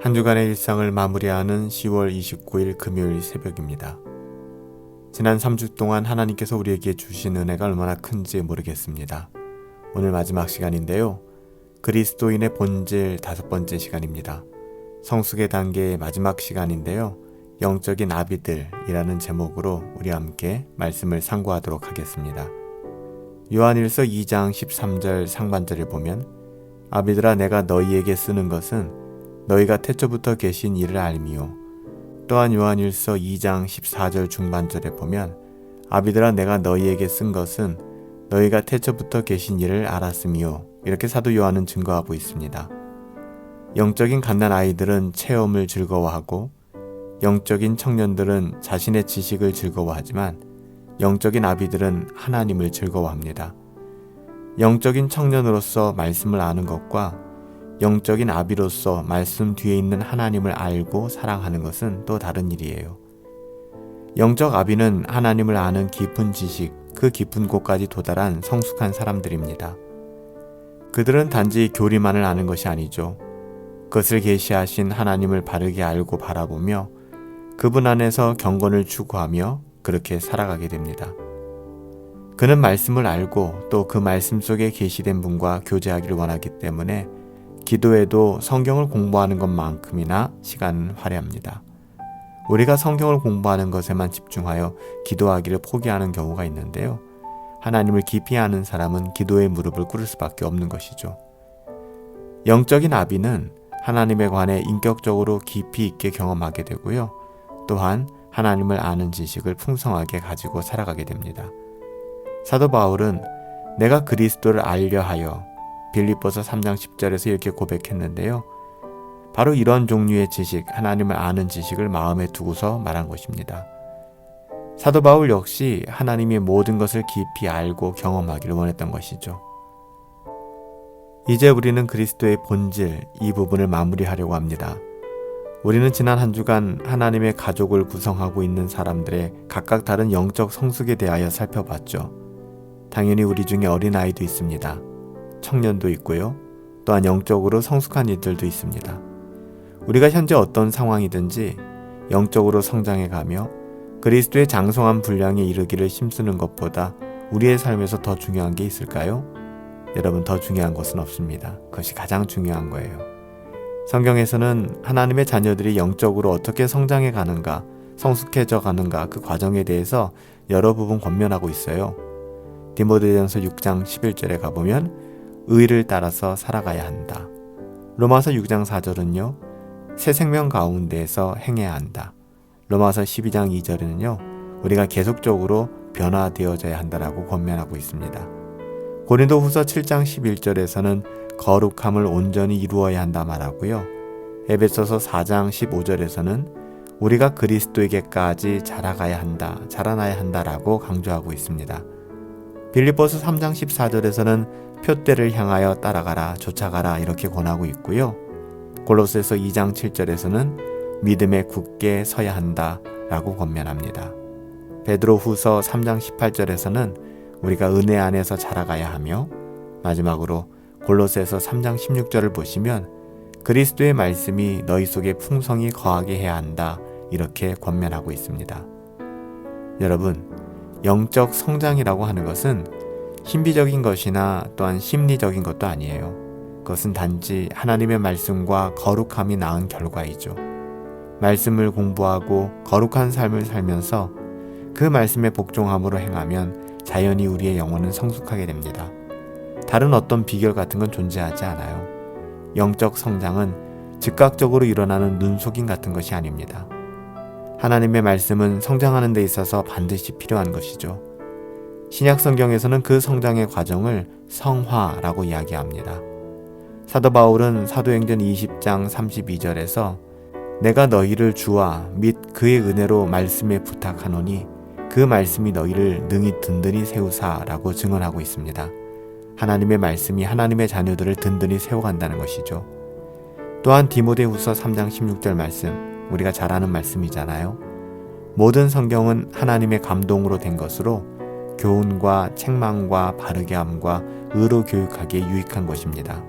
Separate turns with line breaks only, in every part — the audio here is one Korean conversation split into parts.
한 주간의 일상을 마무리하는 10월 29일 금요일 새벽입니다. 지난 3주 동안 하나님께서 우리에게 주신 은혜가 얼마나 큰지 모르겠습니다. 오늘 마지막 시간인데요. 그리스도인의 본질 5번째 시간입니다. 성숙의 단계의 마지막 시간인데요. 영적인 아비들이라는 제목으로 우리와 함께 말씀을 상고하도록 하겠습니다. 요한일서 2장 13절 상반절을 보면 아비들아 내가 너희에게 쓰는 것은 너희가 태초부터 계신 이를 알미요. 또한 요한일서 2장 14절 중반절에 보면 아비들아 내가 너희에게 쓴 것은 너희가 태초부터 계신 이를 알았음이요. 이렇게 사도 요한은 증거하고 있습니다. 영적인 갓난아이들은 체험을 즐거워하고 영적인 청년들은 자신의 지식을 즐거워하지만 영적인 아비들은 하나님을 즐거워합니다. 영적인 청년으로서 말씀을 아는 것과 영적인 아비로서 말씀 뒤에 있는 하나님을 알고 사랑하는 것은 또 다른 일이에요. 영적 아비는 하나님을 아는 깊은 지식, 그 깊은 곳까지 도달한 성숙한 사람들입니다. 그들은 단지 교리만을 아는 것이 아니죠. 그것을 계시하신 하나님을 바르게 알고 바라보며 그분 안에서 경건을 추구하며 그렇게 살아가게 됩니다. 그는 말씀을 알고 또 그 말씀 속에 계시된 분과 교제하기를 원하기 때문에 기도에도 성경을 공부하는 것만큼이나 시간은 할애합니다. 우리가 성경을 공부하는 것에만 집중하여 기도하기를 포기하는 경우가 있는데요. 하나님을 깊이 아는 사람은 기도의 무릎을 꿇을 수밖에 없는 것이죠. 영적인 아비는 하나님에 관해 인격적으로 깊이 있게 경험하게 되고요. 또한 하나님을 아는 지식을 풍성하게 가지고 살아가게 됩니다. 사도 바울은 내가 그리스도를 알려 하여 빌립보서 3장 10절에서 이렇게 고백했는데요. 바로 이런 종류의 지식, 하나님을 아는 지식을 마음에 두고서 말한 것입니다. 사도 바울 역시 하나님의 모든 것을 깊이 알고 경험하기를 원했던 것이죠. 이제 우리는 그리스도의 본질, 이 부분을 마무리하려고 합니다. 우리는 지난 한 주간 하나님의 가족을 구성하고 있는 사람들의 각각 다른 영적 성숙에 대하여 살펴봤죠. 당연히 우리 중에 어린아이도 있습니다. 청년도 있고요. 또한 영적으로 성숙한 이들도 있습니다. 우리가 현재 어떤 상황이든지 영적으로 성장해가며 그리스도의 장성한 분량에 이르기를 힘쓰는 것보다 우리의 삶에서 더 중요한 게 있을까요? 여러분, 더 중요한 것은 없습니다. 그것이 가장 중요한 거예요. 성경에서는 하나님의 자녀들이 영적으로 어떻게 성장해 가는가, 성숙해져 가는가 그 과정에 대해서 여러 부분 권면하고 있어요. 디모데전서 6장 11절에 가보면 의를 따라서 살아가야 한다. 로마서 6장 4절은요. 새 생명 가운데에서 행해야 한다. 로마서 12장 2절에는요. 우리가 계속적으로 변화되어져야 한다라고 권면하고 있습니다. 고린도후서 7장 11절에서는 거룩함을 온전히 이루어야 한다 말하고요. 에베소서 4장 15절에서는 우리가 그리스도에게까지 자라나야 한다라고 강조하고 있습니다. 빌립보서 3장 14절에서는 표대를 향하여 따라가라, 쫓아가라 이렇게 권하고 있고요. 골로새서 2장 7절에서는 믿음에 굳게 서야 한다라고 권면합니다. 베드로후서 3장 18절에서는 우리가 은혜 안에서 자라가야 하며 마지막으로 골로새서 3장 16절을 보시면 그리스도의 말씀이 너희 속에 풍성히 거하게 해야 한다 이렇게 권면하고 있습니다. 여러분, 영적 성장이라고 하는 것은 신비적인 것이나 또한 심리적인 것도 아니에요. 그것은 단지 하나님의 말씀과 거룩함이 낳은 결과이죠. 말씀을 공부하고 거룩한 삶을 살면서 그 말씀에 복종함으로 행하면 자연히 우리의 영혼은 성숙하게 됩니다. 다른 어떤 비결 같은 건 존재하지 않아요. 영적 성장은 즉각적으로 일어나는 눈속임 같은 것이 아닙니다. 하나님의 말씀은 성장하는 데 있어서 반드시 필요한 것이죠. 신약 성경에서는 그 성장의 과정을 성화라고 이야기합니다. 사도 바울은 사도행전 20장 32절에서 내가 너희를 주와 및 그의 은혜로 말씀에 부탁하노니 그 말씀이 너희를 능히 든든히 세우사라고 증언하고 있습니다. 하나님의 말씀이 하나님의 자녀들을 든든히 세워간다는 것이죠. 또한 디모데후서 3장 16절 말씀, 우리가 잘 아는 말씀이잖아요. 모든 성경은 하나님의 감동으로 된 것으로 교훈과 책망과 바르게 함과 의로 교육하기에 유익한 것입니다.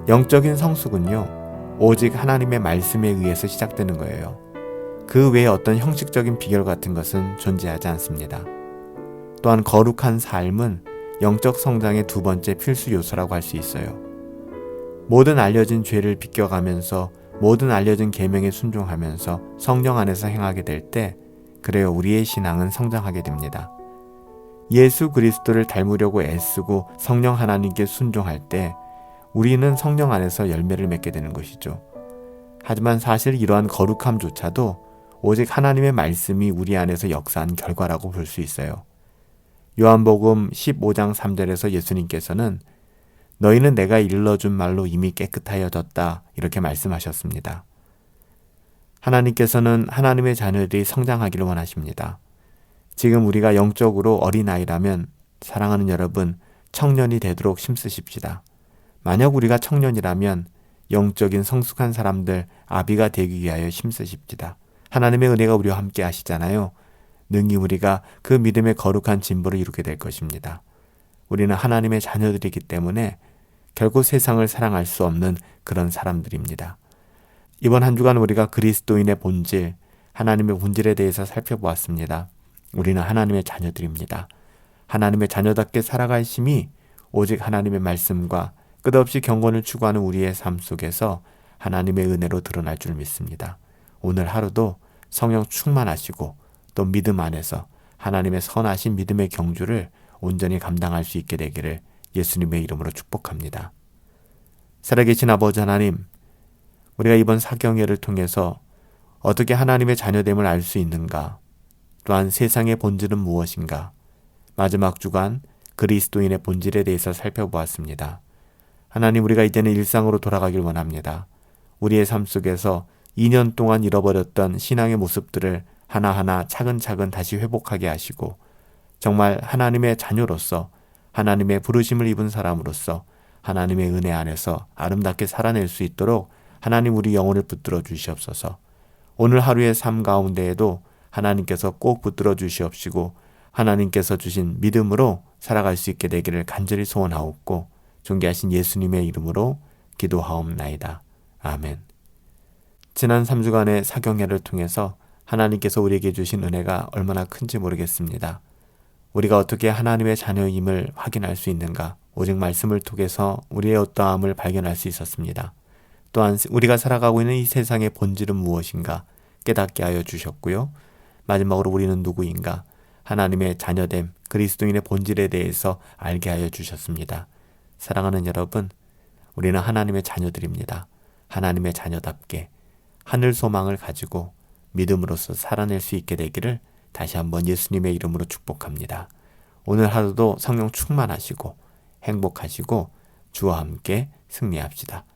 영적인 성숙은요, 오직 하나님의 말씀에 의해서 시작되는 거예요. 그 외에 어떤 형식적인 비결 같은 것은 존재하지 않습니다. 또한 거룩한 삶은 영적 성장의 두 번째 필수 요소라고 할 수 있어요. 모든 알려진 죄를 비껴가면서 모든 알려진 계명에 순종하면서 성령 안에서 행하게 될 때 그래요, 우리의 신앙은 성장하게 됩니다. 예수 그리스도를 닮으려고 애쓰고 성령 하나님께 순종할 때 우리는 성령 안에서 열매를 맺게 되는 것이죠. 하지만 사실 이러한 거룩함조차도 오직 하나님의 말씀이 우리 안에서 역사한 결과라고 볼 수 있어요. 요한복음 15장 3절에서 예수님께서는 너희는 내가 일러준 말로 이미 깨끗하여졌다 이렇게 말씀하셨습니다. 하나님께서는 하나님의 자녀들이 성장하기를 원하십니다. 지금 우리가 영적으로 어린아이라면 사랑하는 여러분, 청년이 되도록 힘쓰십시다. 만약 우리가 청년이라면 영적인 성숙한 사람들, 아비가 되기 위하여 힘쓰십시다. 하나님의 은혜가 우리와 함께 하시잖아요. 능히 우리가 그 믿음의 거룩한 진보를 이루게 될 것입니다. 우리는 하나님의 자녀들이기 때문에 결국 세상을 사랑할 수 없는 그런 사람들입니다. 이번 한 주간 우리가 그리스도인의 본질, 하나님의 본질에 대해서 살펴보았습니다. 우리는 하나님의 자녀들입니다. 하나님의 자녀답게 살아갈 힘이 오직 하나님의 말씀과 끝없이 경건을 추구하는 우리의 삶 속에서 하나님의 은혜로 드러날 줄 믿습니다. 오늘 하루도 성령 충만하시고 또 믿음 안에서 하나님의 선하신 믿음의 경주를 온전히 감당할 수 있게 되기를 예수님의 이름으로 축복합니다. 살아계신 아버지 하나님, 우리가 이번 사경회를 통해서 어떻게 하나님의 자녀됨을 알 수 있는가, 또한 세상의 본질은 무엇인가, 마지막 주간 그리스도인의 본질에 대해서 살펴보았습니다. 하나님, 우리가 이제는 일상으로 돌아가길 원합니다. 우리의 삶 속에서 2년 동안 잃어버렸던 신앙의 모습들을 하나하나 차근차근 다시 회복하게 하시고 정말 하나님의 자녀로서 하나님의 부르심을 입은 사람으로서 하나님의 은혜 안에서 아름답게 살아낼 수 있도록 하나님 우리 영혼을 붙들어 주시옵소서. 오늘 하루의 삶 가운데에도 하나님께서 꼭 붙들어 주시옵시고 하나님께서 주신 믿음으로 살아갈 수 있게 되기를 간절히 소원하옵고 존귀하신 예수님의 이름으로 기도하옵나이다. 아멘. 지난 3주간의 사경회를 통해서 하나님께서 우리에게 주신 은혜가 얼마나 큰지 모르겠습니다. 우리가 어떻게 하나님의 자녀임을 확인할 수 있는가? 오직 말씀을 통해서 우리의 어떠함을 발견할 수 있었습니다. 또한 우리가 살아가고 있는 이 세상의 본질은 무엇인가 깨닫게 하여 주셨고요. 마지막으로 우리는 누구인가? 하나님의 자녀됨, 그리스도인의 본질에 대해서 알게 하여 주셨습니다. 사랑하는 여러분, 우리는 하나님의 자녀들입니다. 하나님의 자녀답게 하늘 소망을 가지고 믿음으로써 살아낼 수 있게 되기를 다시 한번 예수님의 이름으로 축복합니다. 오늘 하루도 성령 충만하시고 행복하시고 주와 함께 승리합시다.